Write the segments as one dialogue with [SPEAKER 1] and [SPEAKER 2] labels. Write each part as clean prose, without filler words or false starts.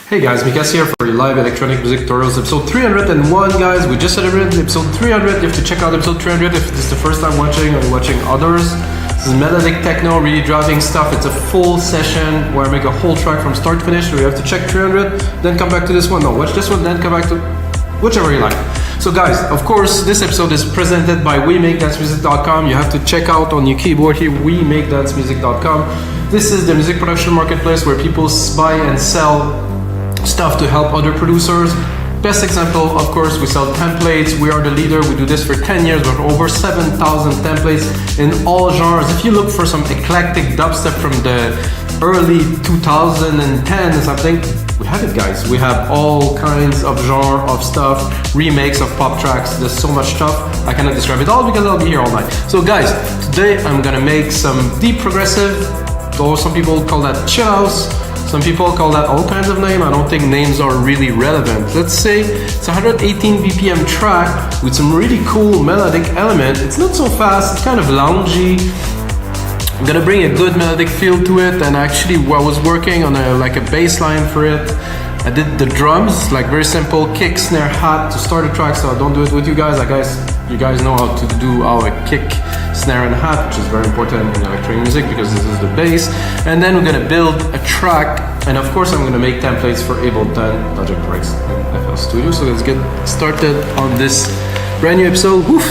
[SPEAKER 1] Hey guys, Mikas here for live electronic music tutorials episode 301 guys. We just celebrated episode 300. You have to check out episode 300 if this is the first time watching or watching others. This is melodic techno, really driving stuff. It's a full session where I make a whole track from start to finish. So you have to check 300, then come back to this one. No, watch this one, then come back to whichever you like. So guys, of course, this episode is presented by WeMakeDanceMusic.com. You have to check out on your keyboard here, WeMakeDanceMusic.com. This is the music production marketplace where people buy and sell stuff to help other producers. Best example, of course, we sell templates. We are the leader. We do this for 10 years with over 7,000 templates in all genres. If you look for some eclectic dubstep from the early 2010 or something, we have it, guys. We have all kinds of genre of stuff, remakes of pop tracks. There's so much stuff. I cannot describe it all because I'll be here all night. So guys, today I'm gonna make some deep progressive, or some people call that chill house. Some people call that all kinds of names. I don't think names are really relevant. Let's say it's a 118 BPM track with some really cool melodic element. It's not so fast, it's kind of loungy. I'm gonna bring a good melodic feel to it, and actually I was working on a bass line for it. I did the drums, like very simple kick, snare, hat to start a track, so I don't do it with you guys. You guys know how to do our kick, snare, and hat, which is very important in electronic music because this is the bass. And then we're gonna build a track, and of course I'm gonna make templates for Ableton, Logic Pro, and FL Studio. So let's get started on this brand new episode. Woof.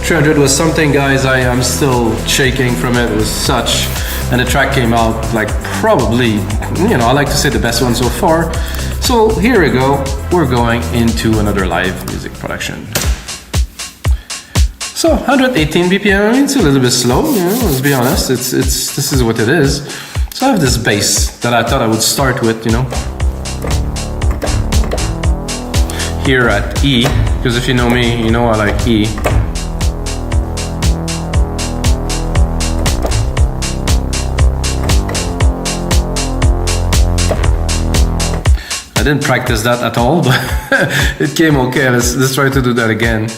[SPEAKER 1] 300 was something, guys. I am still shaking from it. It was such, and the track came out like probably, I like to say the best one so far. So here we go. We're going into another live music production. So 118 BPM. I mean, it's a little bit slow. Let's be honest. This is what it is. So I have this bass that I thought I would start with. Here at E, because if you know me, you know I like E. I didn't practice that at all, but it came okay. Let's try to do that again.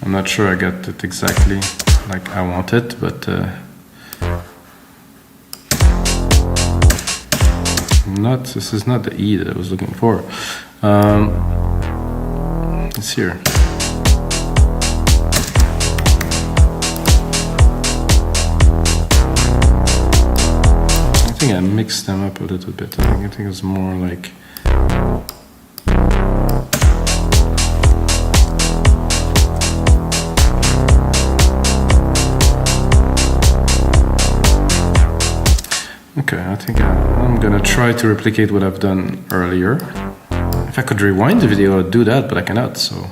[SPEAKER 1] I'm not sure I got it exactly like I want it, but this is not the E that I was looking for. It's here. I think I mixed them up a little bit. I think it's more like okay, I think I'm gonna try to replicate what I've done earlier. If I could rewind the video, I'd do that, but I cannot, so.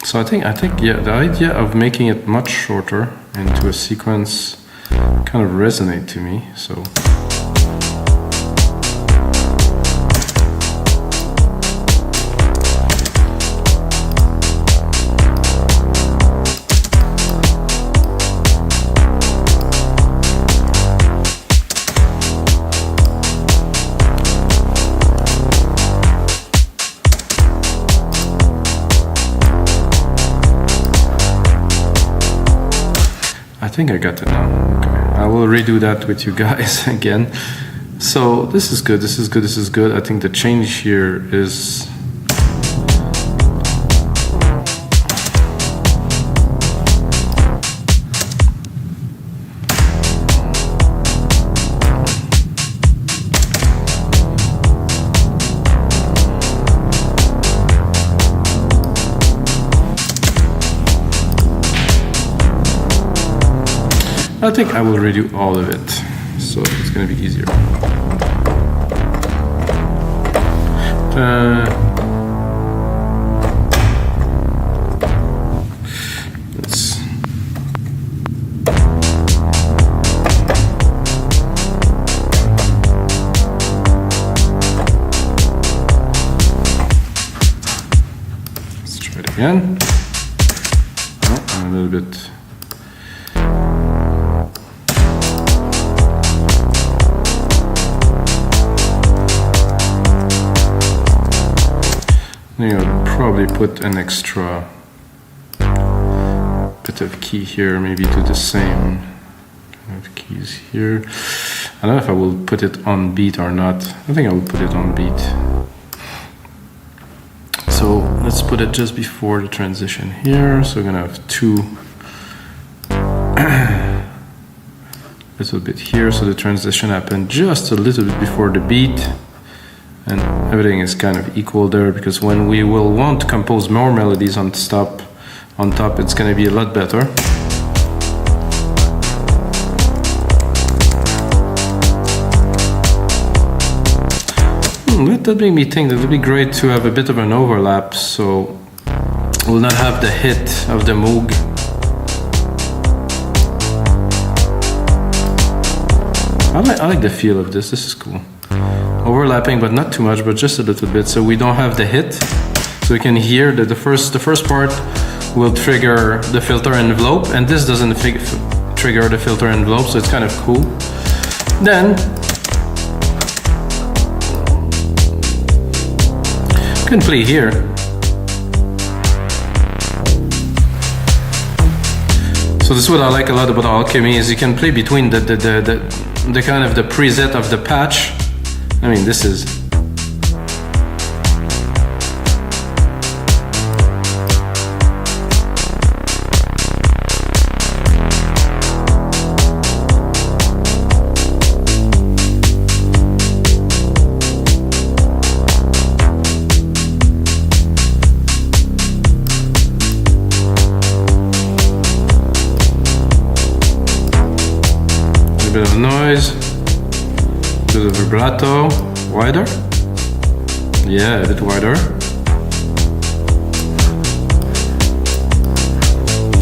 [SPEAKER 1] So I think, yeah, the idea of making it much shorter into a sequence kind of resonate to me, so. I think I got it now. Okay. I will redo that with you guys again. So this is good, this is good, this is good. I think the change here is I think I will redo all of it, so it's going to be easier. Let's try it again. Oh, I'm a little bit I think I'll probably put an extra bit of key here, maybe do the same kind of keys here. I don't know if I will put it on beat or not. I think I will put it on beat. So let's put it just before the transition here. So we're gonna have two little bit here, so the transition happened just a little bit before the beat, and everything is kind of equal there, because when we will want to compose more melodies on top, it's going to be a lot better. That made me think that it would be great to have a bit of an overlap, so we'll not have the hit of the Moog. I like the feel of this. This is cool. Overlapping, but not too much, but just a little bit, so we don't have the hit. So we can hear that the first part will trigger the filter envelope, and this doesn't trigger the filter envelope, so it's kind of cool. Then you can play here. So this is what I like a lot about Alchemy, is you can play between the kind of the preset of the patch. I mean, this is a bit of noise. To the vibrato, wider? Yeah, a bit wider.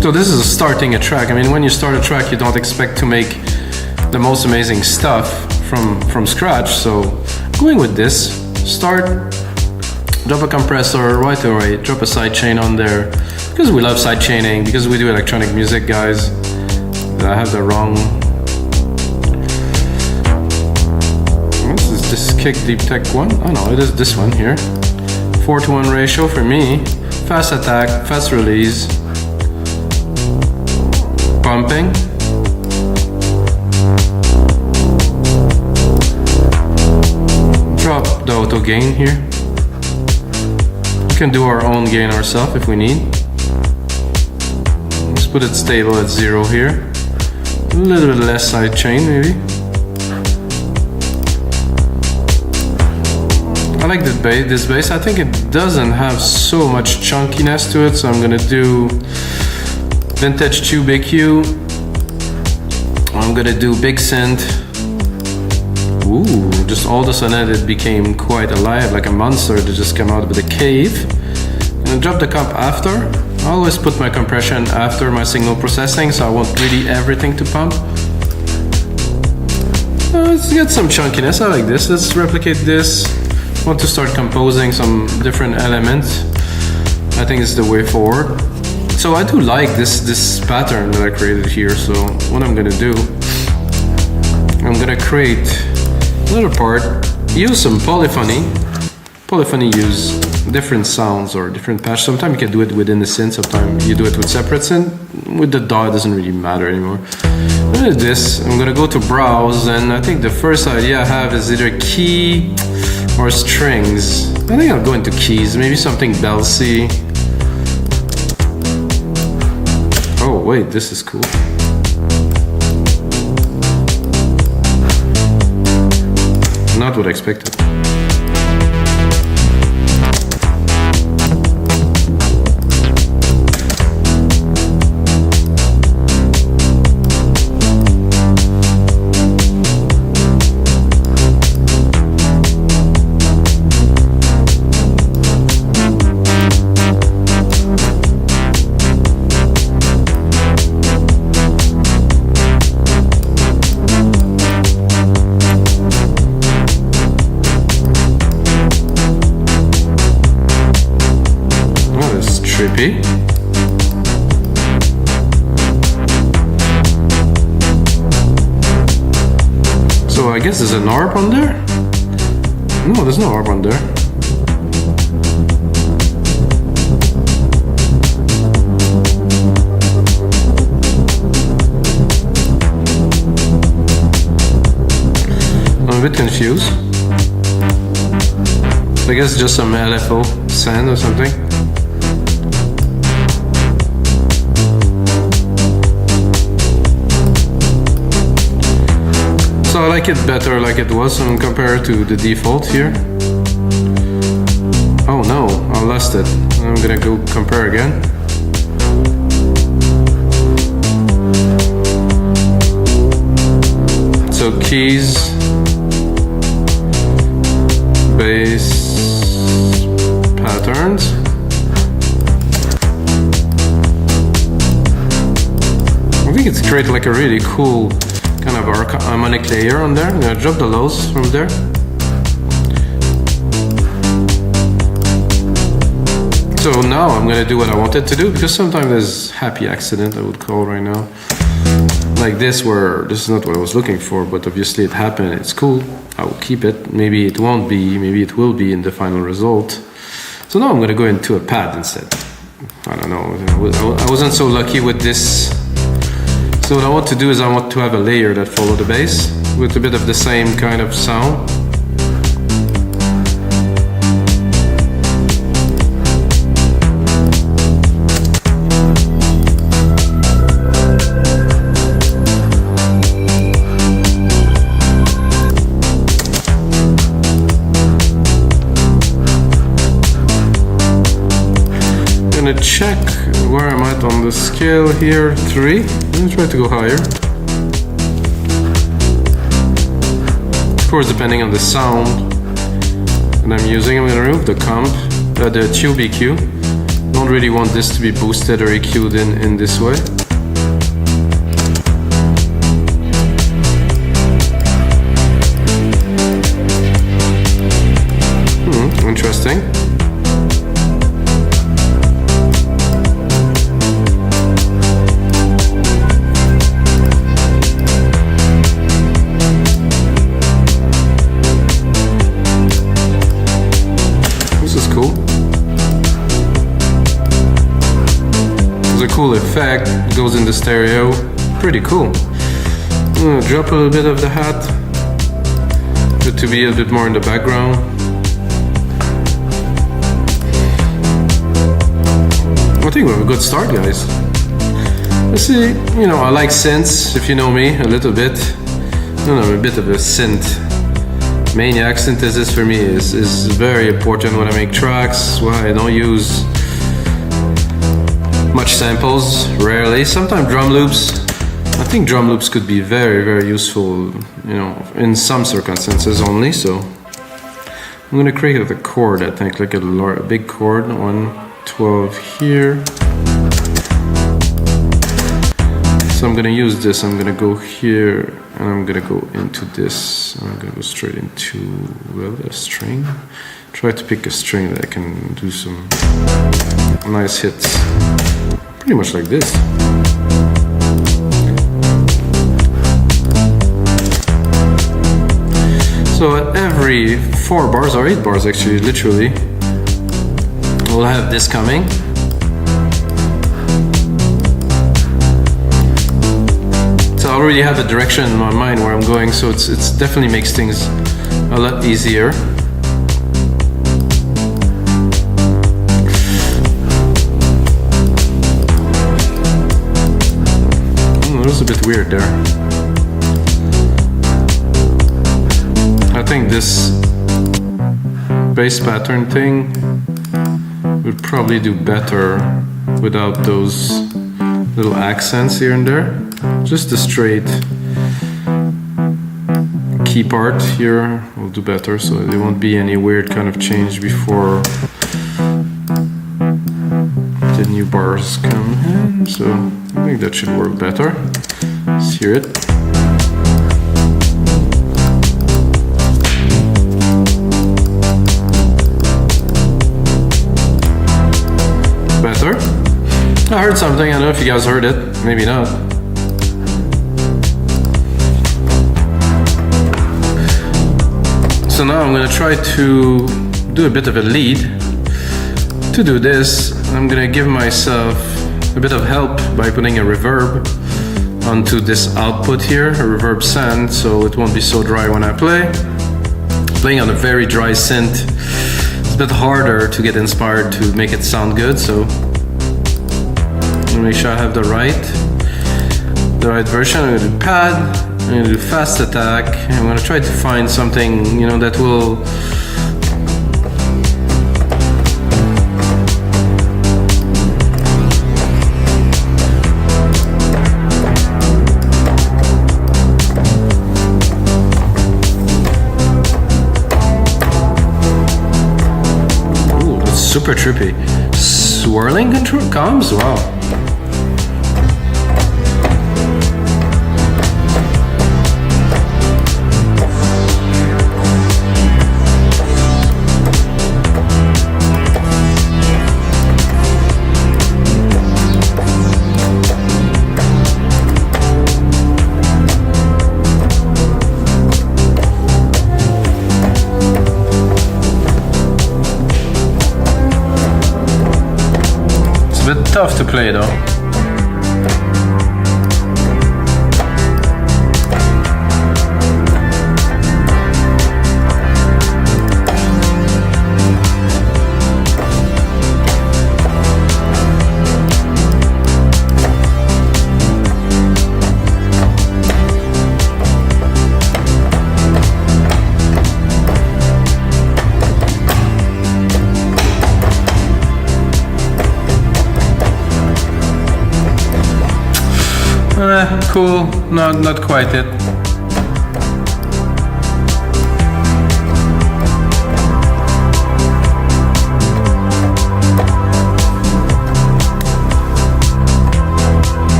[SPEAKER 1] So this is starting a track. I mean, when you start a track, you don't expect to make the most amazing stuff from scratch. So going with this, start, drop a compressor right away, drop a sidechain on there, because we love sidechaining, because we do electronic music, guys. I have the wrong. This kick deep tech one? Oh no, it is this one here. 4:1 ratio for me. Fast attack, fast release. Pumping. Drop the auto gain here. We can do our own gain ourselves if we need. Let's put it stable at 0 here. A little bit less side chain maybe. I like this bass. I think it doesn't have so much chunkiness to it, so I'm gonna do vintage tube EQ. I'm gonna do big synth. Ooh, just all of a sudden it became quite alive, like a monster that just came out of the cave. And I drop the comp after. I always put my compression after my signal processing, so I want really everything to pump. Let's get some chunkiness. I like this. Let's replicate this. I want to start composing some different elements. I think it's the way forward. So I do like this pattern that I created here. So what I'm gonna do, I'm gonna create another part, use some polyphony. Polyphony use different sounds or different patch. Sometimes you can do it within the synth, sometimes you do it with separate synth. With the DAW, it doesn't really matter anymore. What is this? I'm gonna go to browse, and I think the first idea I have is either key or strings. I think I'll go into keys, maybe something belsy. Oh wait, this is cool. Not what I expected. Trippy. So I guess there's an ARP on there? No, there's no ARP on there. I'm a bit confused. I guess just some LFO sand or something. So I like it better like it was compared to the default here. Oh no, I lost it. I'm gonna go compare again. So keys, bass patterns. I think it's created like a really cool kind of harmonic layer on there. I'm gonna drop the lows from there. So now I'm gonna do what I wanted to do, because sometimes there's happy accident I would call right now. Like this, where this is not what I was looking for, but obviously it happened, it's cool. I will keep it. Maybe it won't be, maybe it will be in the final result. So now I'm gonna go into a pad instead. I don't know, I wasn't so lucky with this. So what I want to do is I want to have a layer that follows the bass with a bit of the same kind of sound. I'm gonna check where I'm at on the scale here, 3. Let me try to go higher. Of course, depending on the sound that I'm using, I'm gonna remove the comp, the tube EQ. Don't really want this to be boosted or EQ'd in this way. Interesting. Cool effect, goes in the stereo, pretty cool. I'm gonna drop a little bit of the hat, good to be a bit more in the background. I think we have a good start, guys. Let's see, you know, I like synths, if you know me a little bit. I'm a bit of a synth maniac. Synthesis for me is very important when I make tracks. Why I don't use much samples, rarely. Sometimes drum loops. I think drum loops could be very, very useful, you know, in some circumstances only. So I'm gonna create a chord, I think, like a big chord, 112 here. So I'm gonna use this. I'm gonna go here, and I'm gonna go into this. I'm gonna go straight into, well, a string. Try to pick a string that I can do some nice hits. Pretty much like this. So at every 4 bars, or 8 bars actually, literally, we'll have this coming. So I already have a direction in my mind where I'm going, so it's definitely makes things a lot easier. It was a bit weird there. I think this bass pattern thing would probably do better without those little accents here and there. Just the straight key part here will do better, so there won't be any weird kind of change before the new bars come in. So I think that should work better. Let's hear it. Better. I heard something, I don't know if you guys heard it, maybe not. So now I'm gonna try to do a bit of a lead. To do this, I'm gonna give myself a bit of help by putting a reverb. onto this output here, a reverb send, so it won't be so dry when I play. Playing on a very dry synth, it's a bit harder to get inspired to make it sound good, so let me make sure I have the right version. I'm gonna do pad, I'm gonna do fast attack, and I'm gonna try to find something, you know, that will super trippy. Swirling control comes? Wow. It's a bit tough to play though. Cool, not quite it.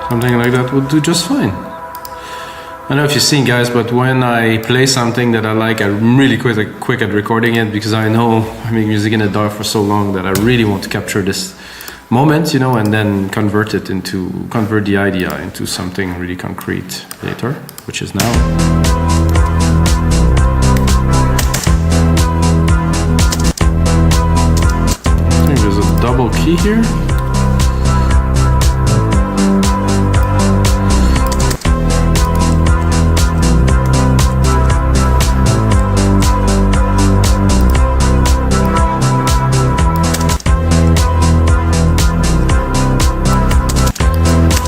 [SPEAKER 1] Something like that would do just fine. I don't know if you've seen, guys, but when I play something that I like, I'm really quick at recording it, because I know I make music in the dark for so long that I really want to capture this moment, you know, and then convert the idea into something really concrete later, which is now. I think there's a double key here.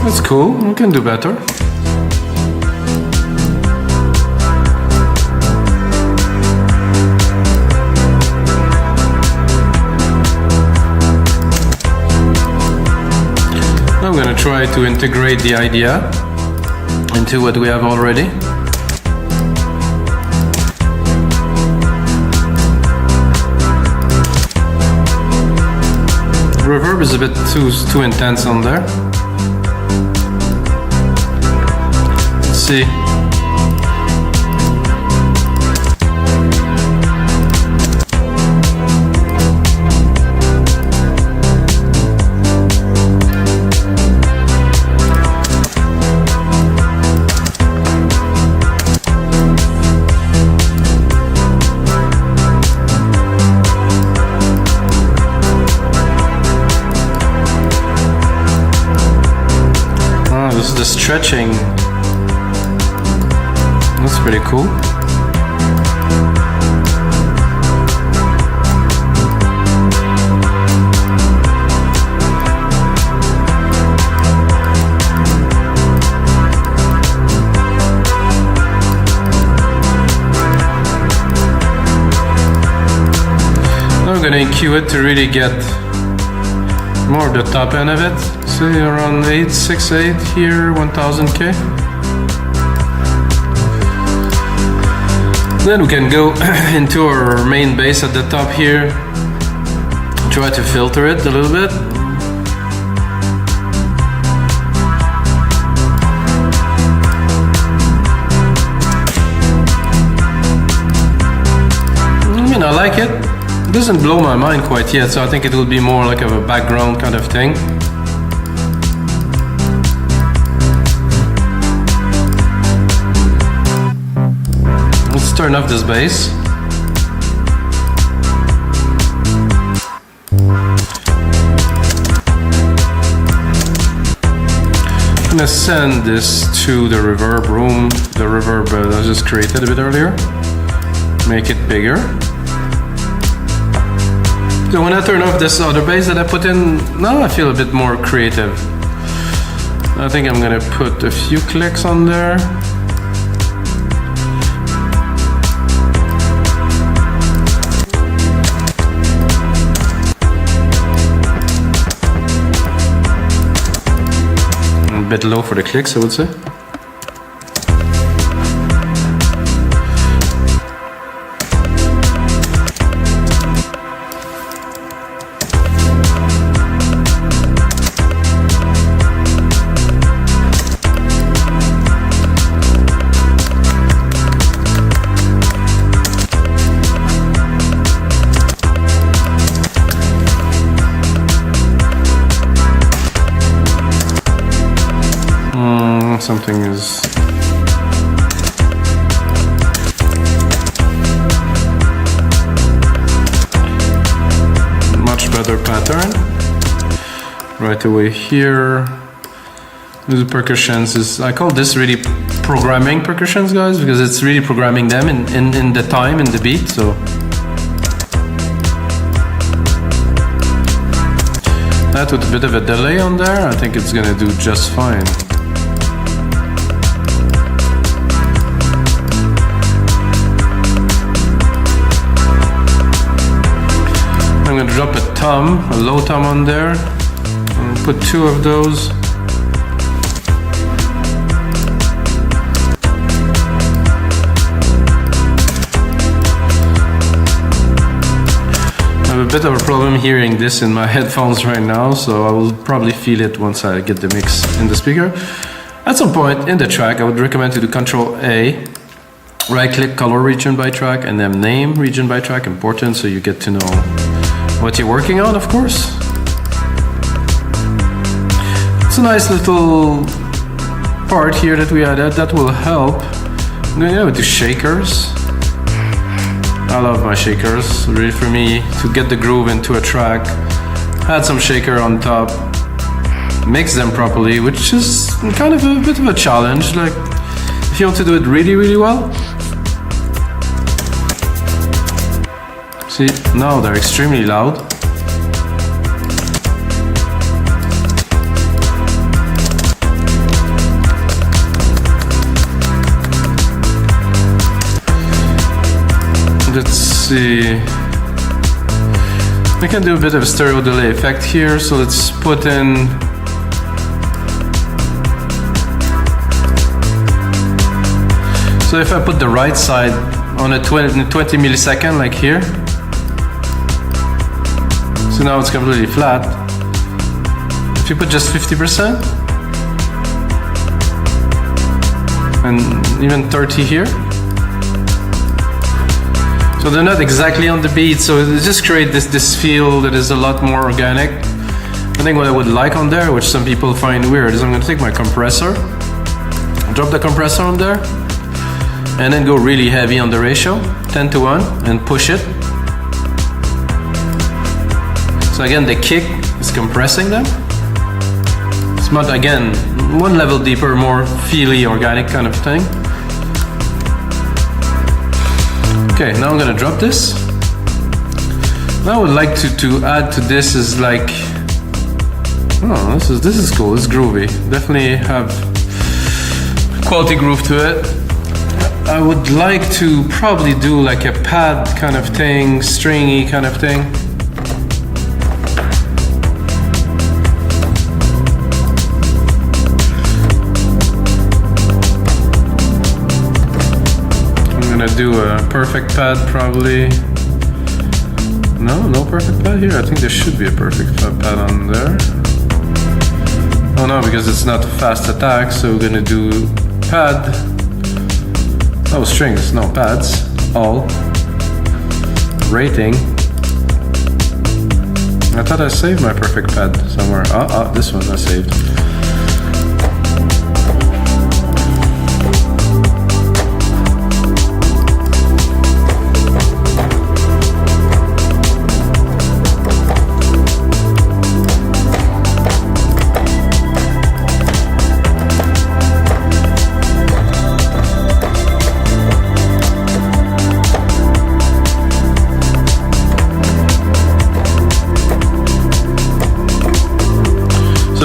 [SPEAKER 1] That's cool, we can do better. I'm gonna try to integrate the idea into what we have already. Reverb is a bit too intense on there. See. Oh, this is the stretching. That's pretty cool. Now I'm gonna EQ it to really get more of the top end of it. Say around 868 here, 1000K. Then we can go into our main bass at the top here, try to filter it a little bit. I mean, I like it. It doesn't blow my mind quite yet, so I think it will be more like of a background kind of thing. turn off this bass. I'm gonna send this to the reverb room, the reverb that I just created a bit earlier. Make it bigger. So when I turn off this other bass that I put in, now I feel a bit more creative. I think I'm gonna put a few clicks on there. A bit low for the clicks, I would say. Something is much better pattern right away here. This percussions is, I call this really programming percussions, guys, because it's really programming them in the time, in the beat. So that with a bit of a delay on there, I think it's gonna do just fine. I'm going to drop a tom, a low tom on there, and put 2 of those. I have a bit of a problem hearing this in my headphones right now, so I will probably feel it once I get the mix in the speaker. At some point in the track, I would recommend to do Control A, right click color region by track, and then name region by track, important, so you get to know what you're working on, of course. It's a nice little part here that we added that will help. I'm going to go with the shakers. I love my shakers, really, for me to get the groove into a track. Add some shaker on top, mix them properly, which is kind of a bit of a challenge. Like, if you want to do it really, really well. See, now they're extremely loud. Let's see. We can do a bit of a stereo delay effect here, so let's put in so if I put the right side on a 20 millisecond, like here. So now it's completely flat. If you put just 50% and even 30 here, so they're not exactly on the beat, so it just create this feel that is a lot more organic. I think what I would like on there, which some people find weird, is I'm going to take my compressor, drop the compressor on there, and then go really heavy on the ratio, 10:1, and push it. So again, the kick is compressing them. It's not, again, one level deeper, more feely, organic kind of thing. Okay, now I'm gonna drop this. Now I would like to add to this is like, oh, this is cool, it's groovy. Definitely have quality groove to it. I would like to probably do like a pad kind of thing, stringy kind of thing. Do a perfect pad probably. No perfect pad here. I think there should be a perfect pad on there. Oh no, because it's not a fast attack, so we're gonna do pad. Oh, strings, no, pads. All. Rating. I thought I saved my perfect pad somewhere. This one I saved.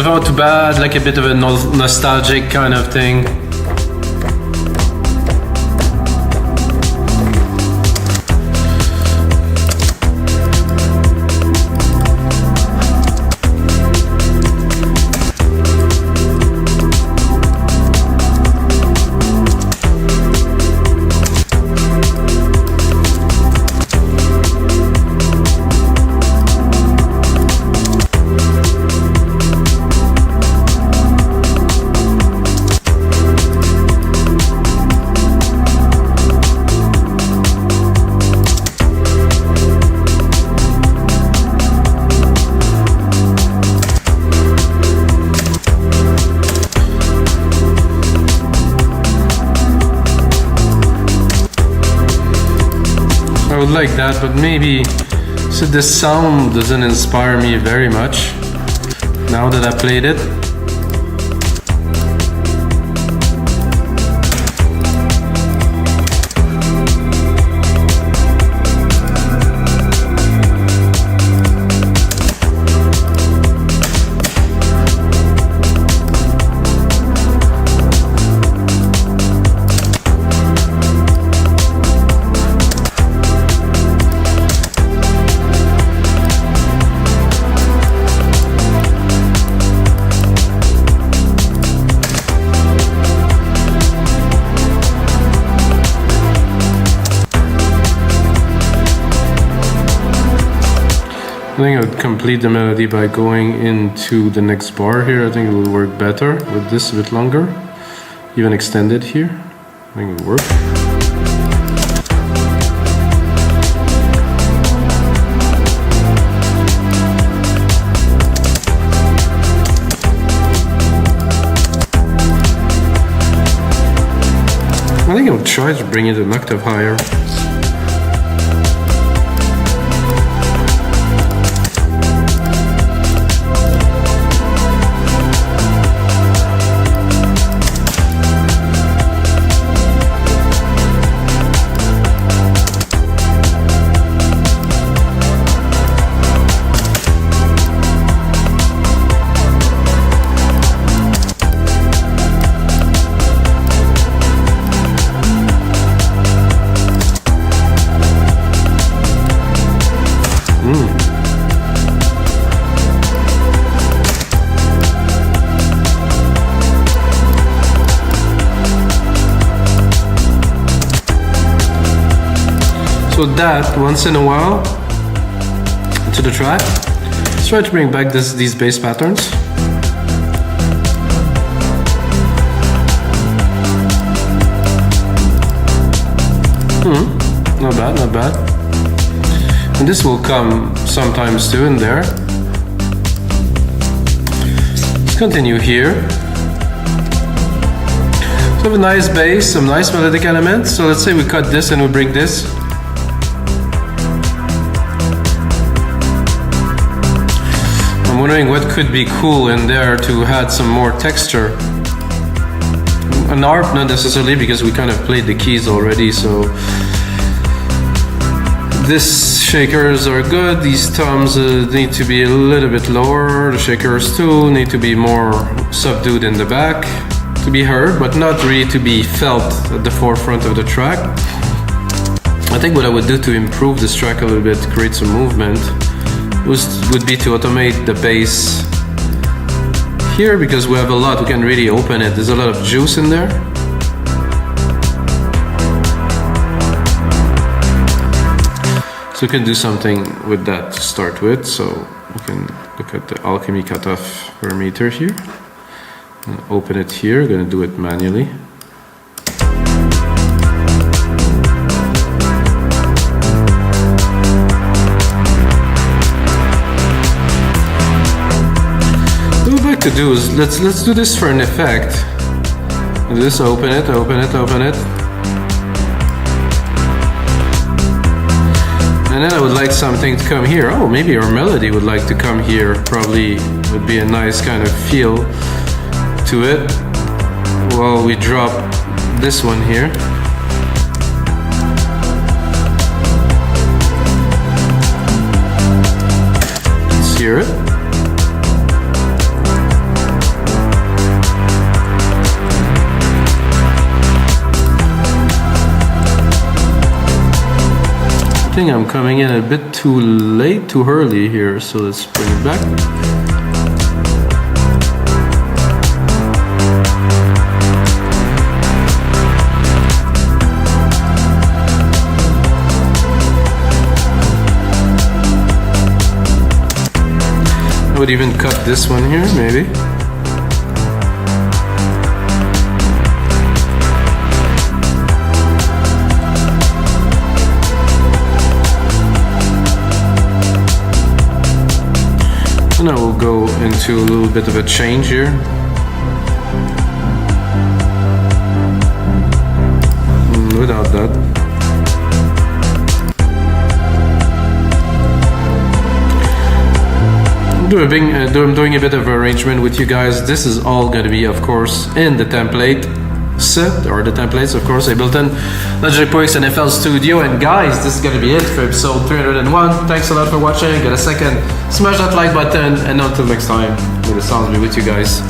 [SPEAKER 1] So if I want to add like a bit of a nostalgic kind of thing. Like that, but maybe so the sound doesn't inspire me very much now that I played it. I think I would complete the melody by going into the next bar here. I think it will work better with this a bit longer. Even extend it here. I think it will work. I think I would try to bring it an octave higher. So that once in a while to the track, let's try to bring back these bass patterns. Not bad, not bad. And this will come sometimes too in there. Let's continue here. So we have a nice bass, some nice melodic elements. So let's say we cut this and we bring this. I'm wondering what could be cool in there to add some more texture. An harp, not necessarily, because we kind of played the keys already, so these shakers are good. These toms need to be a little bit lower. The shakers too need to be more subdued in the back to be heard, but not really to be felt at the forefront of the track. I think what I would do to improve this track a little bit, create some movement, would be to automate the bass here, because we have a lot, we can really open it. There's a lot of juice in there. So we can do something with that to start with. So we can look at the Alchemy cutoff parameter here. Open it here, I'm going to do it manually. What I'd like to do is let's do this for an effect. Do this, open it, open it, open it. And then I would like something to come here. Oh, maybe our melody would like to come here. Probably would be a nice kind of feel to it. While we drop this one here. Let's hear it. I think I'm coming in a bit too late, too early here, so let's bring it back. I would even cut this one here, maybe. And I will go into a little bit of a change here. Without that. I'm doing a bit of arrangement with you guys. This is all going to be, of course, in the template set, or the templates, of course, Ableton, Logic Pro X and FL Studio. And guys, this is going to be it for episode 301. Thanks a lot for watching. Get a second, smash that like button, and until next time, may the sounds be with you guys.